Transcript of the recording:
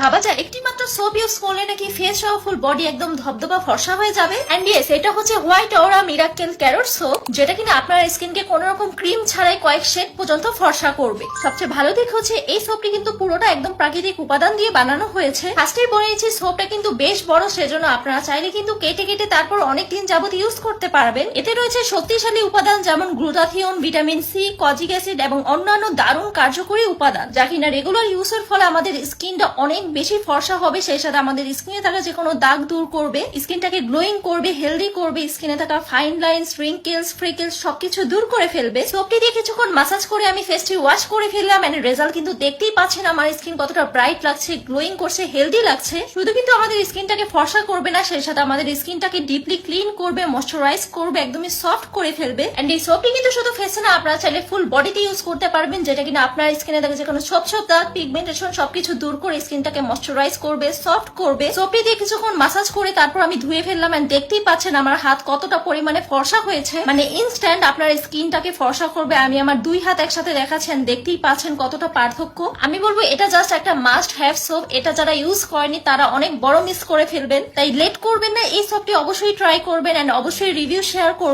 ভাবা যায় একটি মাত্র সোপ ইউজ করলে নাকি ফেস সহ ফুল বডি একদম ধবধবা ফর্সা হয়ে যাবে। এন্ড ইয়েস, এটা হচ্ছে হোয়াইট অরা মিরাকেল ক্যারট সোপ, যেটা কিনা আপনার স্কিনকে কোন রকম ক্রিম ছাড়াই কয়েক শেড পর্যন্ত ফর্সা করবে। সবচেয়ে ভালো দিক হচ্ছে এই সোপটি কিন্তু পুরোটা একদম প্রাকৃতিক উপাদান দিয়ে বানানো হয়েছে। ফার্স্টেই বলেছি সোপটা কিন্তু বেশ বড়, সেজন্য আপনারা চাইলে কিন্তু কেটে কেটে তারপর অনেকদিন যাবত ইউজ করতে পারবেন। এতে রয়েছে শক্তিশালী উপাদান যেমন glutathione, vitamin C, kojic acid এবং অন্যান্য দারুণ কার্যকরী উপাদান, যা কিনা রেগুলার ইউজের ফলে আমাদের স্কিনটা অনেক বেশি ফর্সা হবে। সেই সাথে আমাদের স্কিনে থাকা যে কোনো দাগ দূর করবে, স্কিনটাকে গ্লোয়িং করবে, হেলদি করবে, স্কিনে থাকা ফাইন লাইনস, রিঙ্কেলস, ফ্রিকেলস সবকিছু দূর করে ফেলবে। সোপটি দিয়ে কিছুক্ষণ মাসাজ করে আমি ফেসটি ওয়াশ করে ফেললাম এন্ড রেজাল্ট কিন্তু দেখতেই পাচ্ছেন আমার স্কিন কতটা ব্রাইট লাগছে, গ্লোয়িং করছে, হেলদি লাগছে। শুধু কিন্তু আমাদের স্কিনটাকে ফর্সা করবে না, সেই সাথে আমাদের স্কিনটাকে ডিপলি ক্লিন করবে, ময়শ্চারাইজ করবে, একদমই সফট করে ফেলবে। এন্ড এই সোপটি কিন্তু শুধু ফেসে না, আপনারা চাইলে ফুল বডিতে ইউজ করতে পারবেন, যেটা কিনা আপনার স্কিনে থাকে যে কোনো ছোপ ছোপ দাগ, পিগমেন্টেশন সবকিছু দূর করে স্কিনটাকে ময়শ্চারাইজ করবে, সফট করবে। সোপটি দিয়ে কিছুক্ষণ মাসাজ করে তারপর আমি ধুয়ে ফেললাম এন্ড দেখতেই পাচ্ছেন আমার হাত কতটা পরিমাণে ফর্সা হয়েছে, মানে ইনস্ট্যান্ট আপনার স্কিনটাকে ফর্সা করবে। আমি আমার দুই হাত একসাথে দেখাচ্ছেন, দেখতেই পাচ্ছেন কতটা পার্থক্য। আমি বলবো এটা জাস্ট একটা মাস্ট হ্যাভ সোপ। এটা যারা ইউজ করেনি তারা অনেক বড় মিস করে ফেলবেন, তাই লেট করবেন না, এই সোপটি অবশ্যই ট্রাই করবেন এন্ড অবশ্যই রিভিউ শেয়ার করবেন।